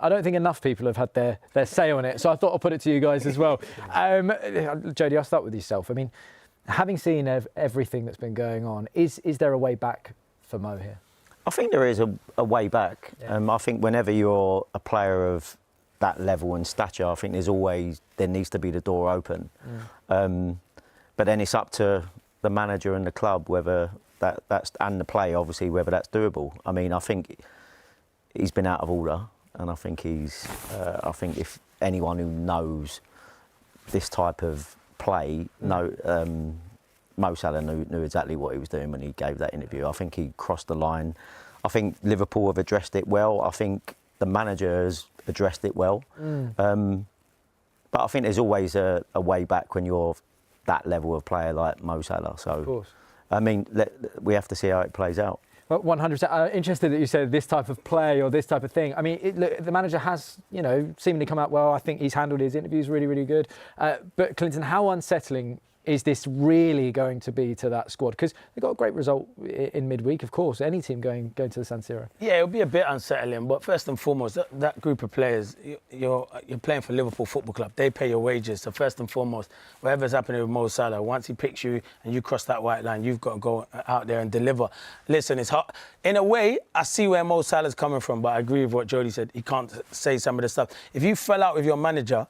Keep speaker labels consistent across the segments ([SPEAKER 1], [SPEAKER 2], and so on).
[SPEAKER 1] I don't think enough people have had their say on it, so I thought I'll put it to you guys as well. Jody, I'll start with yourself. I mean, having seen everything that's been going on, is there a way back for Mo here?
[SPEAKER 2] I think there is a way back.
[SPEAKER 1] Yeah.
[SPEAKER 2] I think whenever you're a player of that level and stature, I think there needs to be the door open. But then it's up to the manager and the club whether that's and the play, obviously, whether that's doable. I mean, I think he's been out of order, and I think I think if anyone who knows this type of play, Mo Salah knew exactly what he was doing when he gave that interview. I think he crossed the line. I think Liverpool have addressed it well. I think the manager has addressed it well. But I think there's always a way back when you're that level of player like Mo Salah. So,
[SPEAKER 1] of course.
[SPEAKER 2] I mean, we have to see how it plays out.
[SPEAKER 1] Well, 100%. I'm interested that you said this type of play or this type of thing. I mean, the manager has, seemingly come out well. I think he's handled his interviews really, really good. But Clinton, how unsettling is this really going to be to that squad? Because they got a great result in midweek, of course. Any team going to the San Siro.
[SPEAKER 3] Yeah, it'll be a bit unsettling. But first and foremost, that group of players, you're playing for Liverpool Football Club. They pay your wages. So first and foremost, whatever's happening with Mo Salah, once he picks you and you cross that white line, you've got to go out there and deliver. Listen, it's hard. In a way, I see where Mo Salah's coming from, but I agree with what Jody said. He can't say some of the stuff. If you fell out with your manager,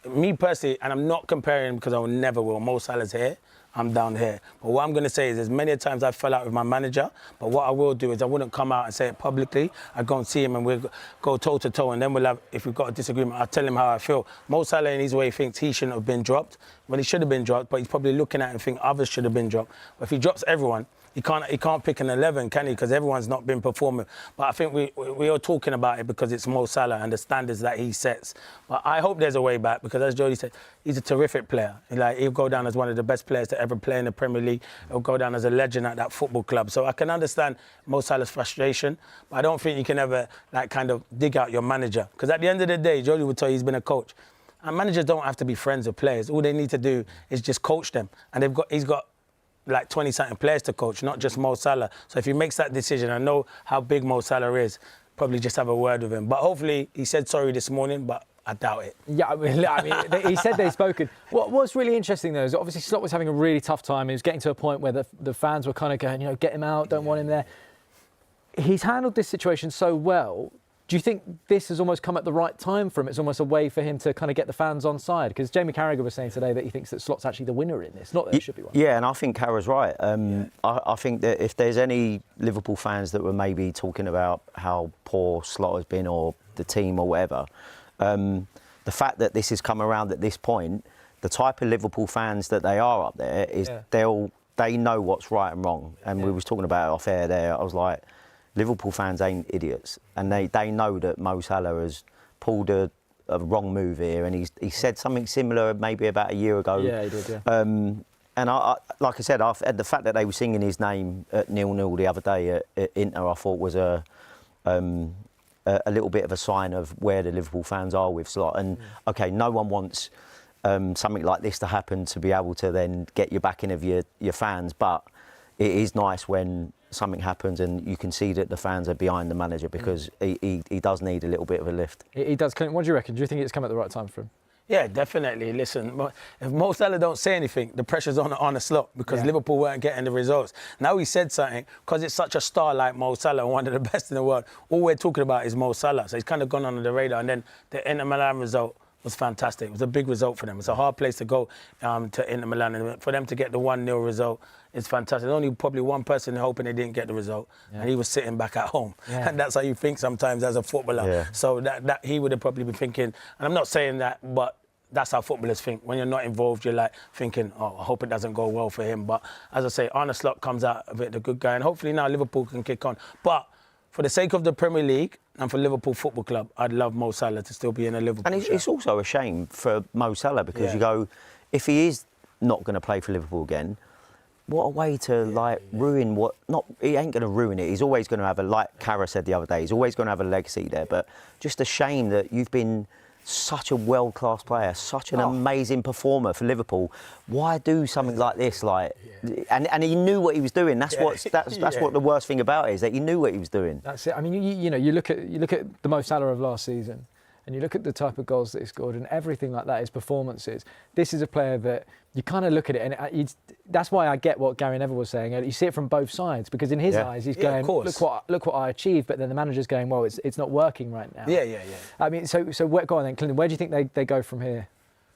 [SPEAKER 3] me personally, and I'm not comparing because I never will. Mo Salah's here, I'm down here. But what I'm going to say is there's many times I fell out with my manager, but what I will do is I wouldn't come out and say it publicly. I'd go and see him and we'll go toe-to-toe, and then we'll have, if we've got a disagreement, I'll tell him how I feel. Mo Salah, in his way, thinks he shouldn't have been dropped. Well, he should have been dropped, but he's probably looking at it and think others should have been dropped. But if he drops everyone, he can't pick an 11, can he? Because everyone's not been performing. But I think we are talking about it because it's Mo Salah and the standards that he sets. But I hope there's a way back because, as Jody said, he's a terrific player. He'll go down as one of the best players to ever play in the Premier League. He'll go down as a legend at that football club. So I can understand Mo Salah's frustration, but I don't think you can ever kind of dig out your manager. Because at the end of the day, Jody would tell you he's been a coach. And managers don't have to be friends with players. All they need to do is just coach them. And he's got 20-something players to coach, not just Mo Salah. So if he makes that decision, I know how big Mo Salah is, probably just have a word with him. But hopefully, he said sorry this morning, but I doubt it.
[SPEAKER 1] Yeah, I mean he said they've spoken. What's really interesting, though, is obviously Klopp was having a really tough time. He was getting to a point where the fans were kind of going, get him out, don't want him there. He's handled this situation so well. Do you think this has almost come at the right time for him? It's almost a way for him to kind of get the fans on side? Because Jamie Carragher was saying today that he thinks that Slot's actually the winner in this, not that it should be one.
[SPEAKER 2] Yeah, and I think Carragher's right. I think that if there's any Liverpool fans that were maybe talking about how poor Slot has been or the team or whatever, the fact that this has come around at this point, the type of Liverpool fans that they are up there is they know what's right and wrong. And we was talking about it off air there. I was like, Liverpool fans ain't idiots, and they know that Mo Salah has pulled a wrong move here, and he said something similar maybe about a year ago.
[SPEAKER 1] Yeah, he did. Yeah.
[SPEAKER 2] And I like I said, the fact that they were singing his name at 0-0 the other day at Inter, I thought was a little bit of a sign of where the Liverpool fans are with Slot. And okay, no one wants something like this to happen to be able to then get your backing of your fans, but it is nice when something happens and you can see that the fans are behind the manager because he does need a little bit of a lift.
[SPEAKER 1] He does. What do you reckon? Do you think it's come at the right time for him?
[SPEAKER 3] Yeah, definitely. Listen, if Mo Salah don't say anything, the pressure's on a Slot because Liverpool weren't getting the results. Now he said something because it's such a star like Mo Salah, one of the best in the world. All we're talking about is Mo Salah, so he's kind of gone under the radar. And then the Inter Milan result was fantastic. It was a big result for them. It's a hard place to go to Inter Milan, and for them to get the 1-0 result, it's fantastic. There's only probably one person hoping they didn't get the result, and he was sitting back at home. Yeah. And that's how you think sometimes as a footballer. Yeah. So that he would have probably been thinking, and I'm not saying that, but that's how footballers think. When you're not involved, you're like thinking, I hope it doesn't go well for him. But as I say, Arne Slot comes out of it, the good guy, and hopefully now Liverpool can kick on. But for the sake of the Premier League and for Liverpool Football Club, I'd love Mo Salah to still be in a Liverpool
[SPEAKER 2] shirt. And it's also a shame for Mo Salah because you go, if he is not going to play for Liverpool again, what a way to ruin what? Not he ain't going to ruin it. He's always going to have like Cara said the other day. He's always going to have a legacy there. But just a shame that you've been such a world-class player, such an amazing performer for Liverpool. Why do something like this? And he knew what he was doing. That's what the worst thing about it is that he knew what he was doing.
[SPEAKER 1] That's it. I mean, you look at the Mo Salah of last season. and you look at the type of goals that he scored and everything like that, his performances, this is a player that you kind of look at it, and that's why I get what Gary Neville was saying. You see it from both sides, because in his eyes, he's going, look what I achieved, but then the manager's going, well, it's not working right now.
[SPEAKER 3] Yeah.
[SPEAKER 1] I mean, so go on then, Clinton. Where do you think they go from here?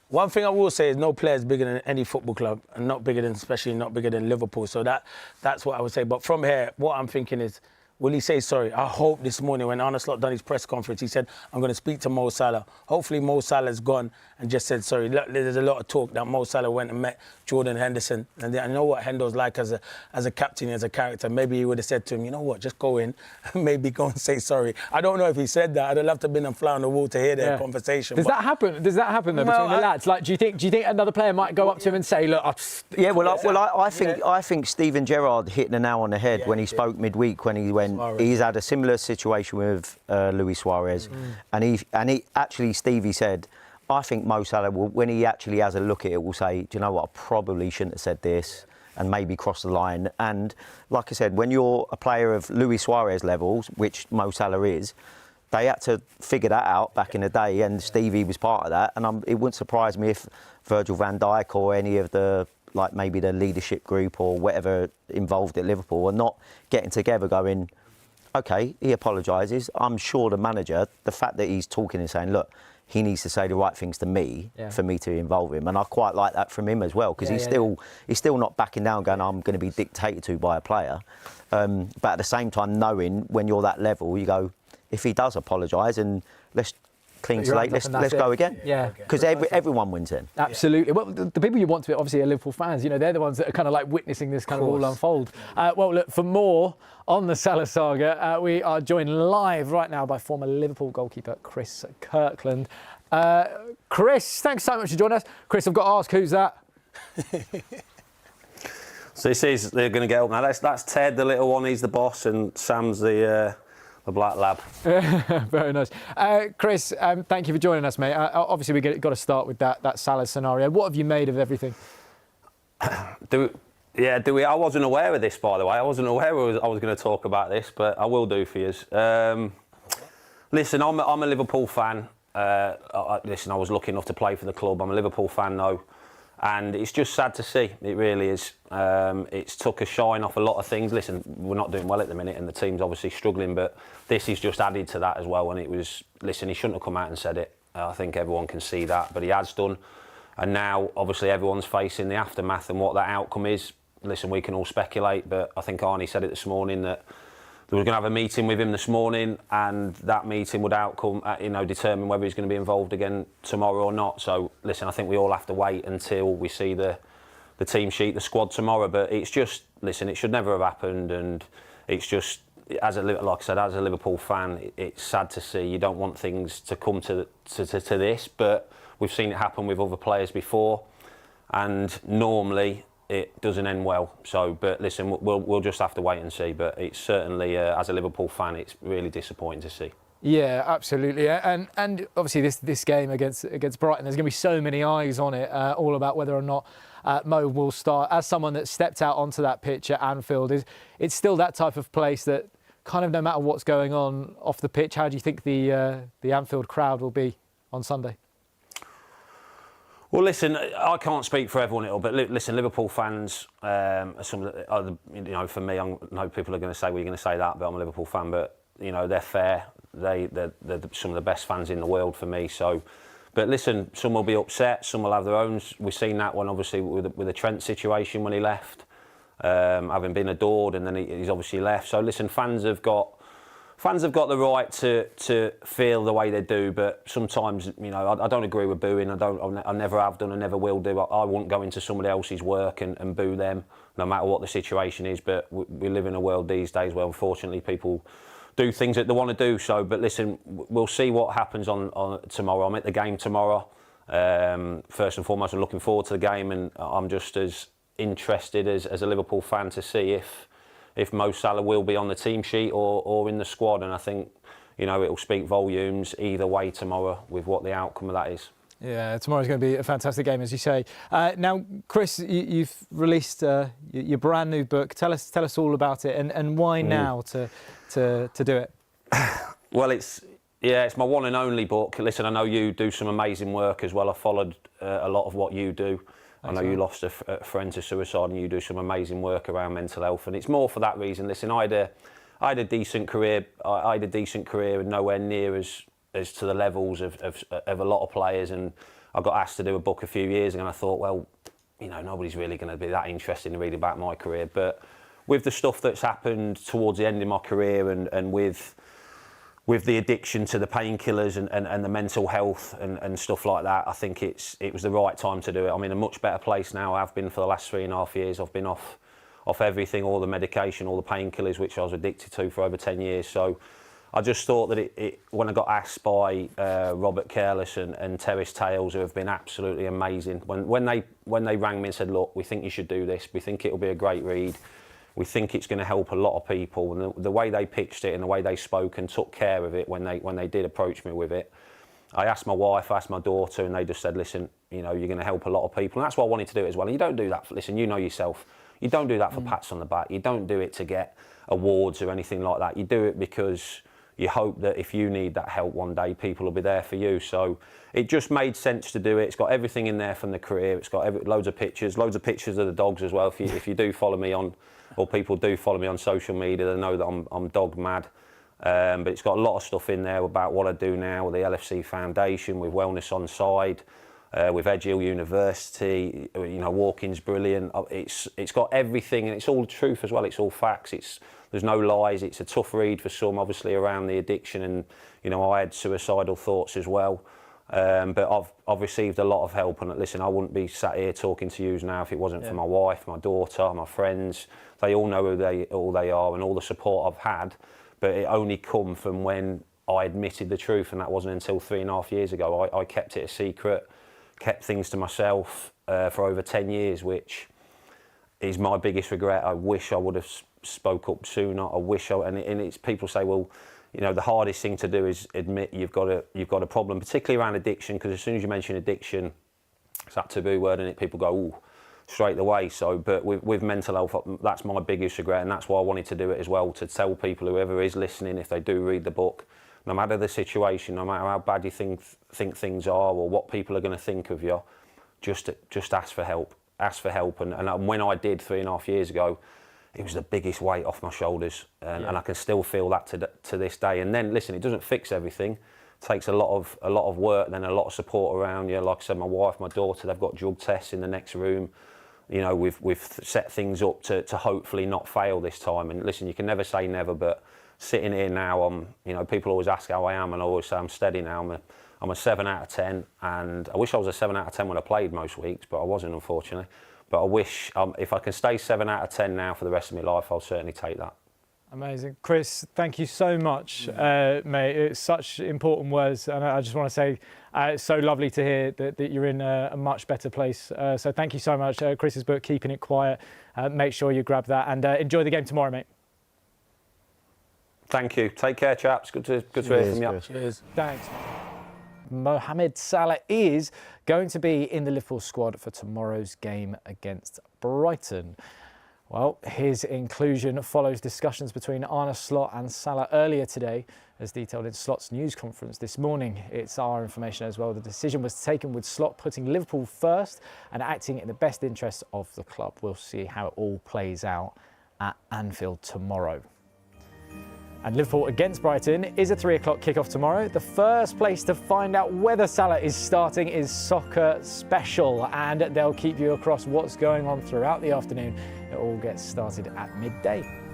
[SPEAKER 3] One thing I will say is no player is bigger than any football club, and especially not bigger than Liverpool. So that's what I would say. But from here, what I'm thinking is, will he say sorry? I hope this morning when Arne done his press conference, he said, I'm going to speak to Mo Salah. Hopefully Mo Salah's gone and just said sorry. Look, there's a lot of talk that Mo Salah went and met Jordan Henderson. And I know what Hendo's like as a captain, as a character. Maybe he would have said to him, you know what, just go in and maybe go and say sorry. I don't know if he said that. I'd love to have been a fly on the wall to hear their conversation.
[SPEAKER 1] Does that happen though, between the lads? Like, do you think another player might go up to him and say, look,
[SPEAKER 2] I think Steven Gerrard hit the nail on the head when he spoke midweek, when he went, he's had a similar situation with Luis Suarez, and he actually, Stevie said, I think Mo Salah will, when he actually has a look at it, will say, do you know what, I probably shouldn't have said this, and maybe cross the line. And like I said, when you're a player of Luis Suarez levels, which Mo Salah is, they had to figure that out back in the day, and Stevie was part of that. And it wouldn't surprise me if Virgil van Dijk or any of the, like maybe the leadership group or whatever involved at Liverpool, are not getting together going, OK, he apologises. I'm sure the manager, the fact that he's talking and saying, look, he needs to say the right things to me for me to involve him. And I quite like that from him as well, because he's still not backing down going, I'm going to be dictated to by a player. But at the same time, knowing when you're that level, you go, if he does apologise, and let's clean slate, let's go again.
[SPEAKER 1] Yeah.
[SPEAKER 2] Because everyone wins then.
[SPEAKER 1] Absolutely. Well, the people you want to be, obviously, are Liverpool fans. You know, they're the ones that are kind of like witnessing this kind of all unfold. Well, look, for more on the Salah saga, we are joined live right now by former Liverpool goalkeeper Chris Kirkland. Chris, thanks so much for joining us. Chris, I've got to ask, who's that?
[SPEAKER 4] So he says they're going to get up now. That's Ted, the little one. He's the boss, and Sam's the black lab.
[SPEAKER 1] Very nice. Chris, thank you for joining us, mate. Obviously, we've got to start with that Salah scenario. What have you made of everything?
[SPEAKER 4] I wasn't aware of this, by the way. I wasn't aware I was going to talk about this, but I will do for you. Listen, I'm a Liverpool fan. I was lucky enough to play for the club. I'm a Liverpool fan, though. And it's just sad to see. It really is. It's took a shine off a lot of things. Listen, we're not doing well at the minute, and the team's obviously struggling, but this is just added to that as well. And he shouldn't have come out and said it. I think everyone can see that, but he has done. And now, obviously, everyone's facing the aftermath and what that outcome is. Listen, we can all speculate, but I think Arne said it this morning that they were going to have a meeting with him this morning, and that meeting would determine whether he's going to be involved again tomorrow or not. So, listen, I think we all have to wait until we see the team sheet, the squad tomorrow. But it's just, listen, it should never have happened, and it's just, like I said, as a Liverpool fan, it's sad to see. You don't want things to come to this, but we've seen it happen with other players before, and normally it doesn't end well. So, but listen, we'll just have to wait and see. But it's certainly, as a Liverpool fan, it's really disappointing to see.
[SPEAKER 1] Yeah, absolutely. And obviously this game against Brighton, there's going to be so many eyes on it, all about whether or not Mo will start. As someone that stepped out onto that pitch at Anfield, it's still that type of place that kind of, no matter what's going on off the pitch, how do you think the Anfield crowd will be on Sunday?
[SPEAKER 4] Well, listen, I can't speak for everyone, but listen, Liverpool fans, for me, I know people are going to say, well, you're going to say that, but I'm a Liverpool fan, but, they're fair. They're some of the best fans in the world for me. So, but listen, some will be upset, some will have their own. We've seen that one, obviously, with the Trent situation when he left, having been adored, and then he's obviously left. So, listen, fans have got the right to feel the way they do, but sometimes, I don't agree with booing. I never have done and never will do. I won't go into somebody else's work and boo them, no matter what the situation is. But we live in a world these days where, unfortunately, people do things that they want to do. So, but listen, we'll see what happens on tomorrow. I'm at the game tomorrow. First and foremost, I'm looking forward to the game, and I'm just as interested as a Liverpool fan to see if Mo Salah will be on the team sheet or in the squad. And I think, it'll speak volumes either way tomorrow with what the outcome of that is.
[SPEAKER 1] Yeah, tomorrow's going to be a fantastic game, as you say. Now, Chris, you've released your brand new book. Tell us all about it, and why now to do it.
[SPEAKER 4] Well, it's Yeah, it's my one and only book. Listen, I know you do some amazing work as well. I followed a lot of what you do. I know you lost a friend to suicide, and you do some amazing work around mental health. And it's more for that reason. Listen, I had a decent career. I had a decent career, and nowhere near as to the levels of a lot of players. And I got asked to do a book a few years ago, and I thought, well, you know, nobody's really going to be that interested in reading about my career. But with the stuff that's happened towards the end of my career, and with the addiction to the painkillers and the mental health and stuff like that, I think it was the right time to do it. I'm in a much better place now. I've been for the last 3.5 years. I've been off everything, all the medication, all the painkillers, which I was addicted to for over 10 years. So I just thought that when I got asked by Robert Careless and Terrace Tales, who have been absolutely amazing, when they rang me and said, look, we think you should do this, we think it'll be a great read, we think it's going to help a lot of people, and the way they pitched it and the way they spoke and took care of it when they did approach me with it, I asked my wife, I asked my daughter, and they just said, listen, you know, you're going to help a lot of people. And that's why I wanted to do it as well. And you don't do that, listen, you know yourself, you don't do that for pats on the back, you don't do it to get awards or anything like that. You do it because you hope that if you need that help one day, people will be there for you. So it just made sense to do it. It's got everything in there from the career. It's got loads of pictures of the dogs as well. If you do follow me on, or people do follow me on social media, they know that I'm dog mad. But it's got a lot of stuff in there about what I do now with the LFC Foundation, with Wellness On Side, with Edge Hill University. You know, walking's brilliant. It's got everything, and it's all truth as well. It's all facts. There's no lies. It's a tough read for some, obviously, around the addiction, and you know, I had suicidal thoughts as well. But I've received a lot of help, and listen, I wouldn't be sat here talking to you now if it wasn't for my wife, my daughter, my friends. They all know who they are, and all the support I've had. But it only come from when I admitted the truth, and that wasn't until 3.5 years ago. I kept it a secret, kept things to myself for over 10 years, which is my biggest regret. I wish I would have spoke up sooner. I wish and it's people say, well, you know, the hardest thing to do is admit you've got a problem, particularly around addiction, because as soon as you mention addiction, it's that taboo word, and people go, ooh, straight away. So, but with mental health, that's my biggest regret, and that's why I wanted to do it as well, to tell people, whoever is listening, if they do read the book, no matter the situation, no matter how bad you think things are, or what people are going to think of you, just ask for help. Ask for help, and when I did 3.5 years ago, it was the biggest weight off my shoulders, and I can still feel that to this day. And then, listen, it doesn't fix everything. It takes a lot of work, then a lot of support around you. Like I said, my wife, my daughter, they've got drug tests in the next room. You know, we've set things up to hopefully not fail this time. And listen, you can never say never, but sitting here now, you know, people always ask how I am, and I always say I'm steady now. I'm a 7 out of 10, and I wish I was a 7 out of 10 when I played most weeks, but I wasn't, unfortunately. But I wish, if I can stay 7 out of 10 now for the rest of my life, I'll certainly take that.
[SPEAKER 1] Amazing. Chris, thank you so much, mate. It's such important words, and I just want to say it's so lovely to hear that you're in a much better place. So thank you so much. Chris's book, Keeping It Quiet, make sure you grab that, and enjoy the game tomorrow, mate.
[SPEAKER 4] Thank you. Take care, chaps. Good to hear from you.
[SPEAKER 2] Chris.
[SPEAKER 3] Cheers.
[SPEAKER 1] Thanks. Mohamed Salah is going to be in the Liverpool squad for tomorrow's game against Brighton. Well, his inclusion follows discussions between Arne Slot and Salah earlier today, as detailed in Slot's news conference this morning. It's our information as well. The decision was taken with Slot putting Liverpool first and acting in the best interests of the club. We'll see how it all plays out at Anfield tomorrow. And Liverpool against Brighton is a 3 o'clock kickoff tomorrow. The first place to find out whether Salah is starting is Soccer Special, and they'll keep you across what's going on throughout the afternoon. It all gets started at midday.